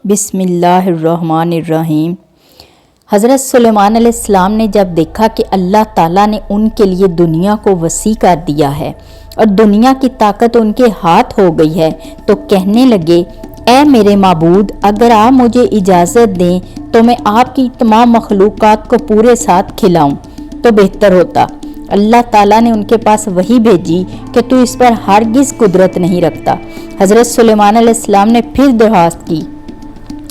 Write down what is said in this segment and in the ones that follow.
بسم اللہ الرحمن الرحیم۔ حضرت سلیمان علیہ السلام نے جب دیکھا کہ اللہ تعالیٰ نے ان کے لیے دنیا کو وسیع کر دیا ہے اور دنیا کی طاقت ان کے ہاتھ ہو گئی ہے تو کہنے لگے، اے میرے معبود، اگر آپ مجھے اجازت دیں تو میں آپ کی تمام مخلوقات کو پورے ساتھ کھلاؤں تو بہتر ہوتا۔ اللہ تعالیٰ نے ان کے پاس وحی بھیجی کہ تو اس پر ہرگز قدرت نہیں رکھتا۔ حضرت سلیمان علیہ السلام نے پھر درخواست کی،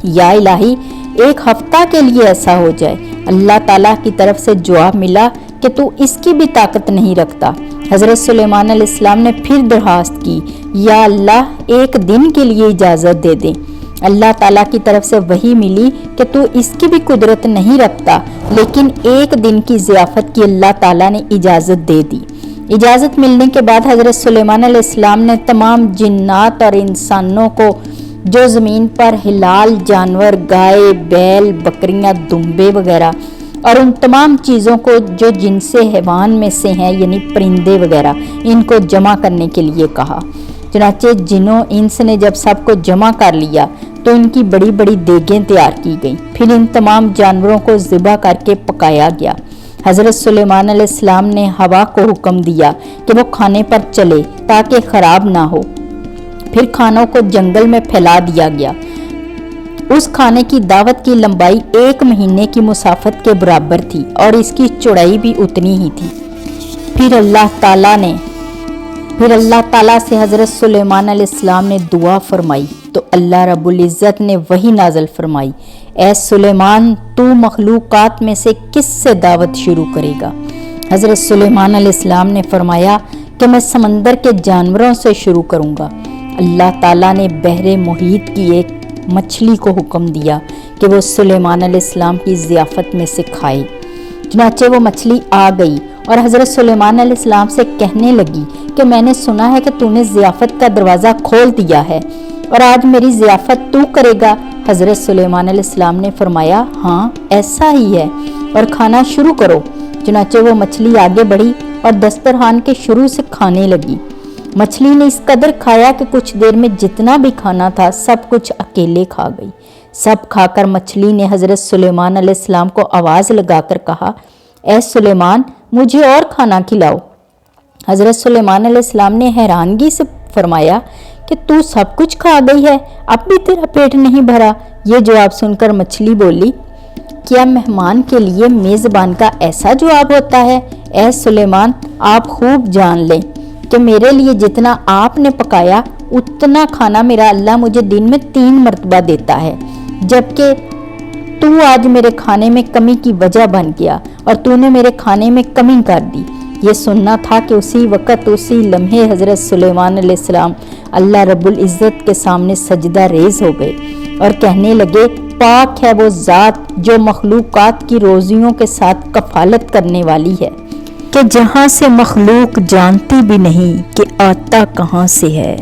یا الہی، ایک ہفتہ کے لیے ایسا ہو جائے۔ اللہ تعالیٰ کی طرف سے جواب ملا کہ تو اس کی بھی طاقت نہیں رکھتا۔ حضرت سلیمان علیہ السلام نے پھر درخواست کی، یا اللہ، ایک دن کے لیے اجازت دے دیں۔ اللہ تعالیٰ کی طرف سے وحی ملی کہ تو اس کی بھی قدرت نہیں رکھتا، لیکن ایک دن کی ضیافت کی اللہ تعالیٰ نے اجازت دے دی۔ اجازت ملنے کے بعد حضرت سلیمان علیہ السلام نے تمام جنات اور انسانوں کو جو زمین پر حلال جانور، گائے، بیل، بکریاں، دمبے وغیرہ، اور ان تمام چیزوں کو جو جن سے حیوان میں سے ہیں یعنی پرندے وغیرہ، ان کو جمع کرنے کے لیے کہا۔ چنانچہ جنوں انس نے جب سب کو جمع کر لیا تو ان کی بڑی بڑی دیگیں تیار کی گئیں، پھر ان تمام جانوروں کو ذبح کر کے پکایا گیا۔ حضرت سلیمان علیہ السلام نے ہوا کو حکم دیا کہ وہ کھانے پر چلے تاکہ خراب نہ ہو، پھر کھانوں کو جنگل میں پھیلا دیا گیا۔ اس کھانے کی دعوت کی لمبائی 1 مہینے کی مسافت کے برابر تھی اور اس کی چوڑائی بھی اتنی ہی تھی۔ پھر اللہ تعالیٰ سے حضرت سلیمان علیہ السلام نے دعا فرمائی تو اللہ رب العزت نے وحی نازل فرمائی، اے سلیمان، تو مخلوقات میں سے کس سے دعوت شروع کرے گا؟ حضرت سلیمان علیہ السلام نے فرمایا کہ میں سمندر کے جانوروں سے شروع کروں گا۔ اللہ تعالیٰ نے بحر محیط کی ایک مچھلی کو حکم دیا کہ وہ سلیمان علیہ السلام کی ضیافت میں سے کھائے۔ چنانچہ وہ مچھلی آ گئی اور حضرت سلیمان علیہ السلام سے کہنے لگی کہ میں نے سنا ہے کہ تو نے ضیافت کا دروازہ کھول دیا ہے اور آج میری ضیافت تو کرے گا۔ حضرت سلیمان علیہ السلام نے فرمایا، ہاں ایسا ہی ہے، اور کھانا شروع کرو۔ چنانچہ وہ مچھلی آگے بڑھی اور دسترخوان کے شروع سے کھانے لگی۔ مچھلی نے اس قدر کھایا کہ کچھ دیر میں جتنا بھی کھانا تھا سب کچھ اکیلے کھا گئی۔ سب کھا کر مچھلی نے حضرت سلیمان علیہ السلام کو آواز لگا کر کہا، اے سلیمان، مجھے اور کھانا کھلاؤ۔ حضرت سلیمان علیہ السلام نے حیرانگی سے فرمایا کہ تو سب کچھ کھا گئی ہے، اب بھی تیرا پیٹ نہیں بھرا؟ یہ جواب سن کر مچھلی بولی، کیا مہمان کے لیے میزبان کا ایسا جواب ہوتا ہے؟ اے سلیمان، آپ خوب جان لیں کہ میرے لیے جتنا آپ نے پکایا اتنا کھانا میرا اللہ مجھے دن میں 3 مرتبہ دیتا ہے، جبکہ تو آج میرے کھانے میں کمی کی وجہ بن گیا اور تو نے میرے کھانے میں کمی کر دی۔ یہ سننا تھا کہ اسی وقت اسی لمحے حضرت سلیمان علیہ السلام اللہ رب العزت کے سامنے سجدہ ریز ہو گئے اور کہنے لگے، پاک ہے وہ ذات جو مخلوقات کی روزیوں کے ساتھ کفالت کرنے والی ہے کہ جہاں سے مخلوق جانتی بھی نہیں کہ آتا کہاں سے ہے۔